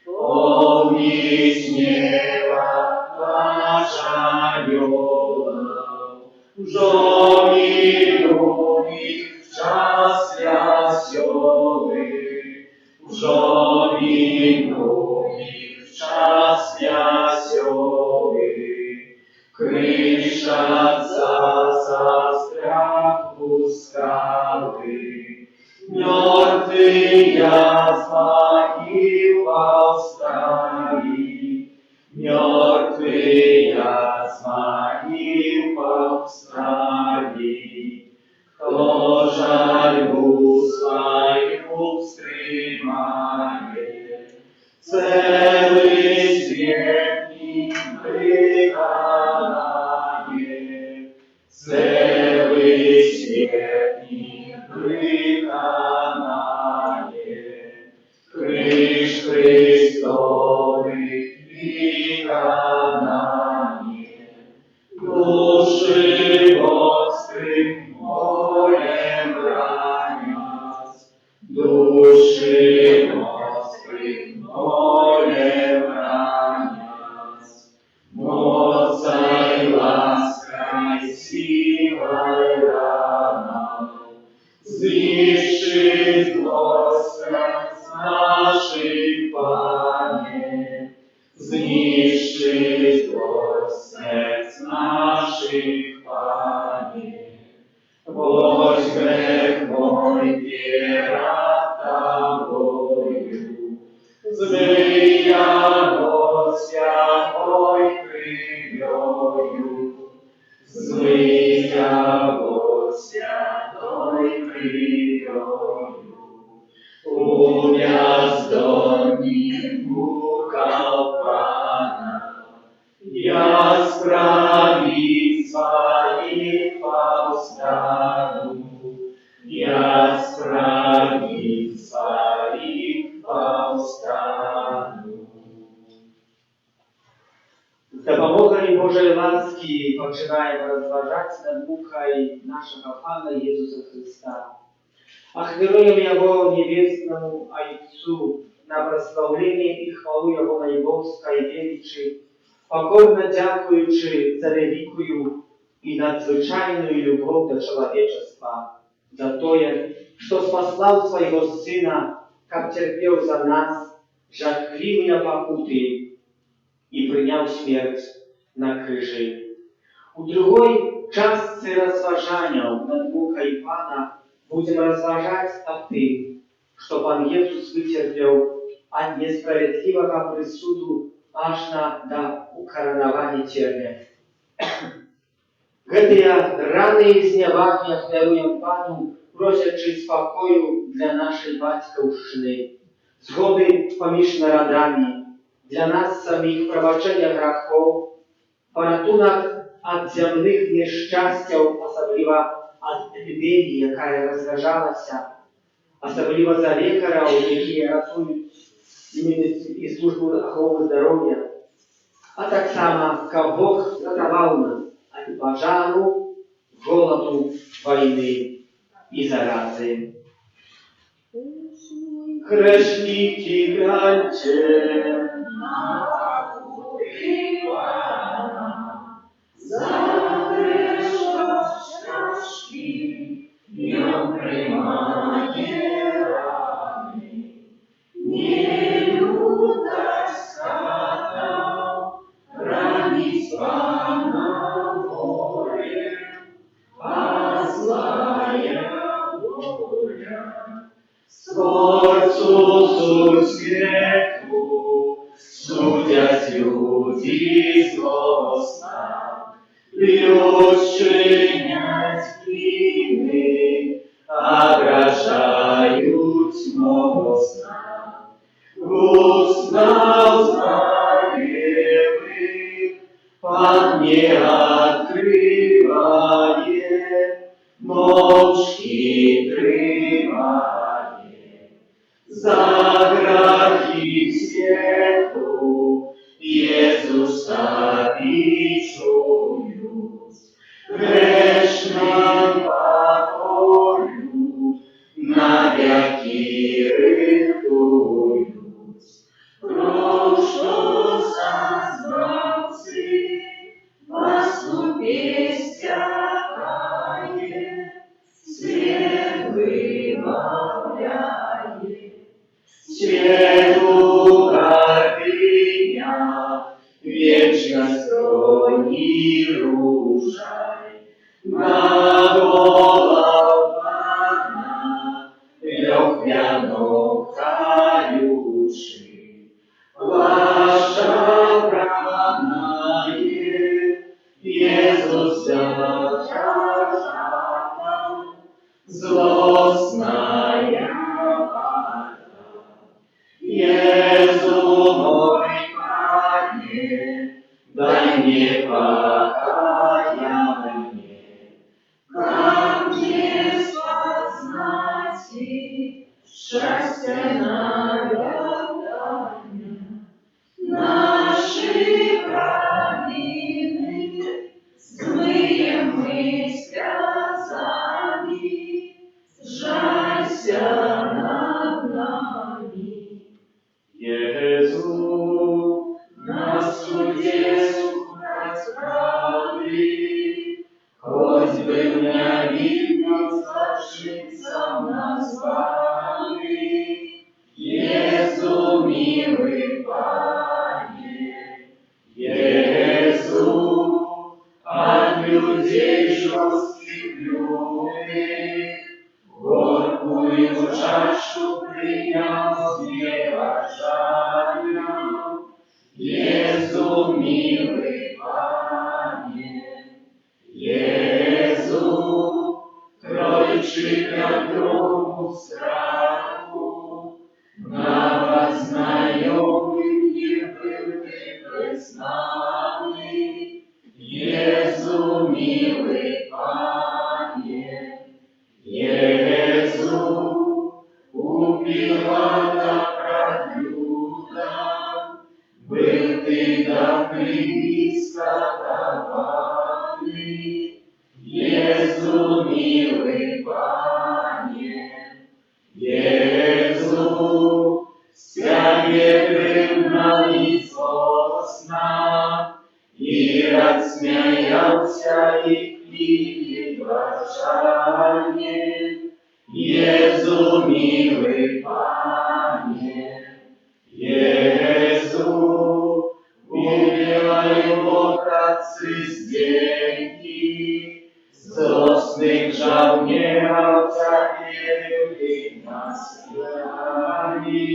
Помнить небо пожалел, жони любит час веселый, жони любит час веселый. Крышатся со страху скалы, мертвые с могил повстали, мертвые с могил повстали. Кто жальбу свою вскрывает, целый свет не приканает, целый свет не приканает. Крыш Христовых приканает, души острым морем ранят, души острым морем ранят. Моцай лаской силой раном, злейший злость наших Пане, злейший злость наших Пане. Возьмет мой перед тобою, змея Святой крыльёю, змея Святой крыльёю. Уяздонник мукал Пана, я справить своих повстану, я справить своих повстану. З допомогою Божої ласки починаємо розважати над мукою нашого Пана Ісуса Христа. А хвилуем Его небесному Отцу на прославление и хвалу Его наибольской величи, покорно дякуючи за великую и надзвичайную любовь до человечества, за то, что спаслал Своего Сына, как терпел за нас жахливые покуты и принял смерть на крыже. У другой части разважания над мукой Пана будем разважать о том, что Пан Иисус вытерпел от несправедливого присуду аж до укоронования терня. Гэтыя раны і знявагі ахвяруем Пану, просячы спакою для нашай бацькаўшчыны, згоды паміж народамі, для нас самих прабачэння грахоў, паратунак ад зямных няшчасцяў, асабліва ад эпідэміі, якая разважалася, асабліва за лекараў, якія ратуюць і службу аховы здароўя, а таксама, каб Бог ратаваў нас ад пажару, голаду, войны и заразы. Грешники, гляньте на пути Пана, за грешность тяжкий, днем примание раны, не лютость катал, ранить Пана воля. учинять війни, ображають мого сна. Узнал знаемых, Пан не открывает, ночь хитрывает. За грехи свету Иисуса бичуют, грешным покорю, навеки рыхтуют. Прошу сознавцы, поступи всякое, свет выбавляет. Свету гордыня, вечность ружай, на голована лег вянок колючий. Ваша браная, Иисус жажда, злостная вода. Иисус мой Пане, дай мне покаяние, как мне спознать счастье наверное. Наши провины смыем мы слезами, жалься над нами. Иисус, на суде судать правды, хоть бы мне видно зашиться назвали. Иисус, милый Пане, Иисус, от людей жестких любых, горькую чашу принял с неважанием. Иисус, милый Пане, Иисус, кройчик от грому страху, на знайомым не был ты признанный. Иисус, милый Пане, Иисус, убивала проклюда, был ты до близко даванный. Иисус, милый Пане, Иисус, стяги пригнали сосна, и рассмеялся и книги блажанне. Иисус, милый Пане, Иисус, убивай Бог отцы деньги, злостных жалнеров загребли на связи.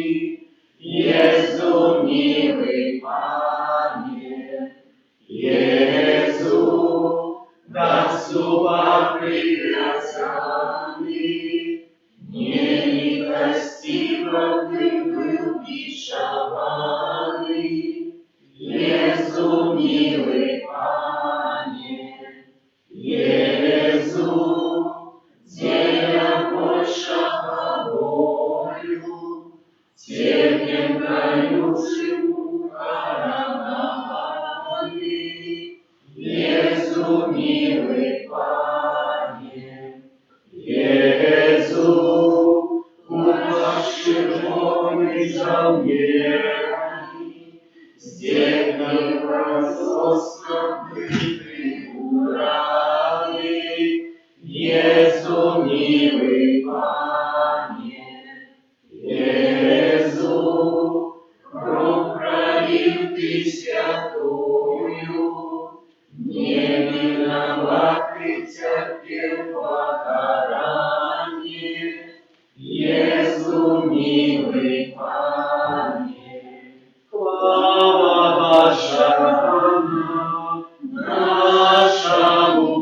Иисус, милый Пане, Иисус, до суба привязанный, нелюбостиво ты был бичеванный. Иисус, милый Пане, Иисус, деля больше болью, терпим колючим короновали. Иисус, милый Пане, Иисус, упавших войны жалнерами, здесь злостно быты урали. Иисус, милый Пане, Иисус, кровь пролил ты святую, не виноват ты терпел покарание. Иисус, милый Пане, слава Божана нашему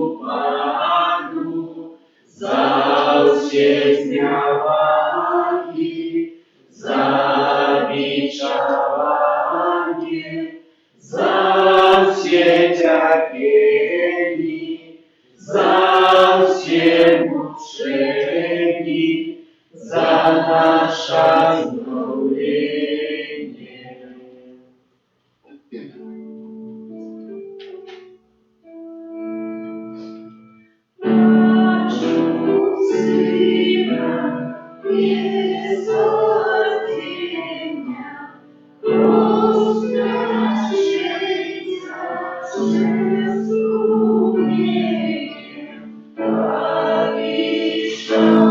zniałani, zabiczałani, za wsie cierpieli, za wsie muczeni, za nasze zbawienie. Wieczna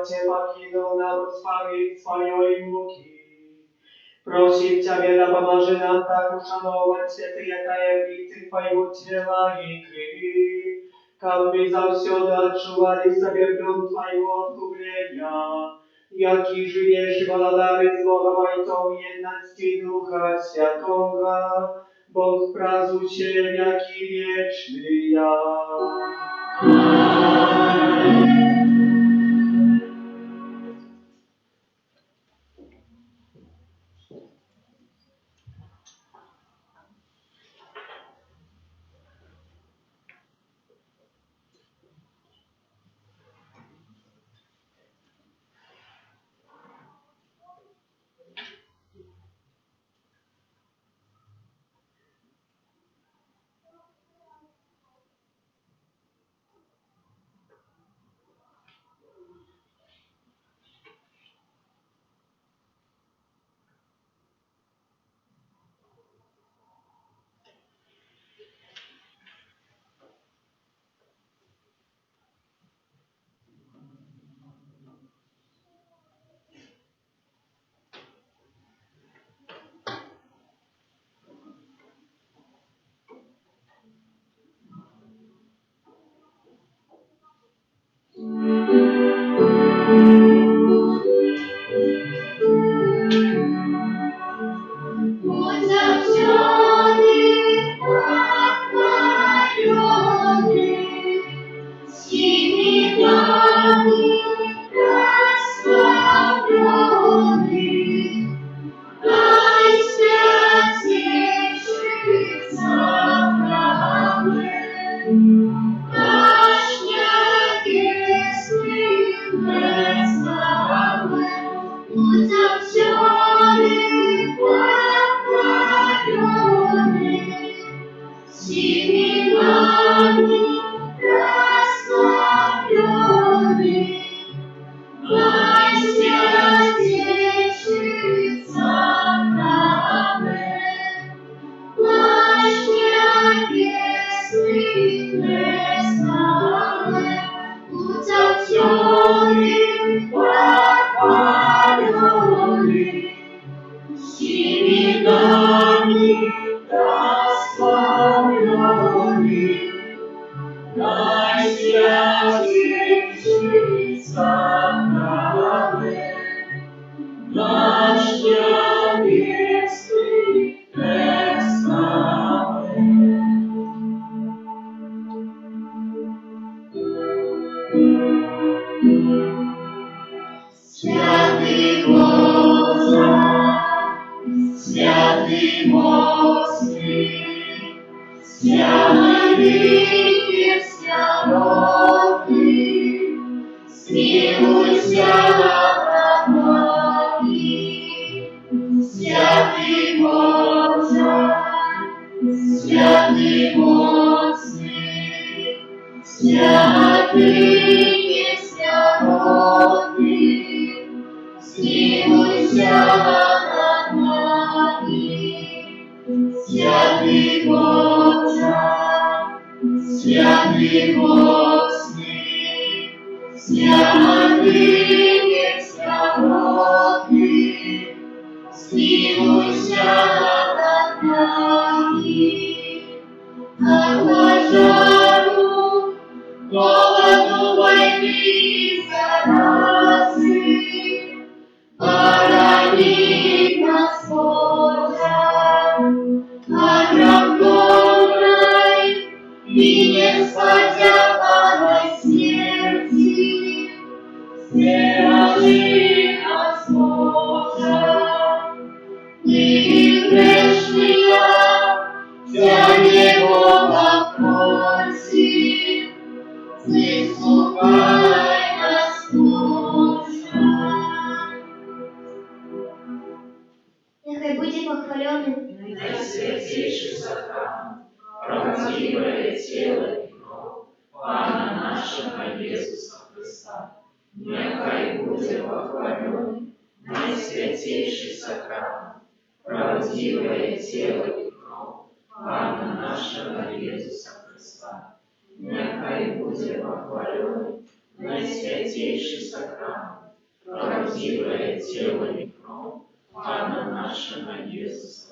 Cię покинул народ спалить Своей муки. Просим Тебя, да поможи нам так ушановать святые таємниці Твоего тела и крови, как мы завсёды отчували себе плен Твоего откупления, який живешь и благодарен с Богом Отцом едности Духа Святого, Бог празднующий веки вечные. Будь завсёды похвалённый, всеми нами прославлённый, наисвятейший сакрамент, наш небесный тестамент. Будь завсёды похвалённый, всеми нами прославлённый, наисвятейший сакрамент, наш небесный тестамент. Будь завсёды похвалённый, всеми нами прославлённый, наисвятейший сакрамент, наш небесный тестамент. Святый Боже, святый мощный, святый великий, всенародный, смилуйся над нами. Святый Боже, святый мощный, святый великий, всенародный, смилуйся над нами. Святый Боже, святый мощный, святый всенародный, смилуйся над нами. От пожару, голоду, войны, заразы, храни нас, Боже, от равнодной и неспасенной смерти. Стережи нас, Боже, мы грешные, Тя Бога просим, выслухай нас, Боже. Нехай будет похваленный Наисвятейший сакрамент, правдивое тело и кровь Пана нашего Иисуса Христа, нехай будет похваленный наисвятейший сакрамент, правдивое тело и кровь Пана нашего Иисуса Христа, нехай будет похваленный наисвятейший сакрамент, правдивое тело и кровь Пана нашего Иисуса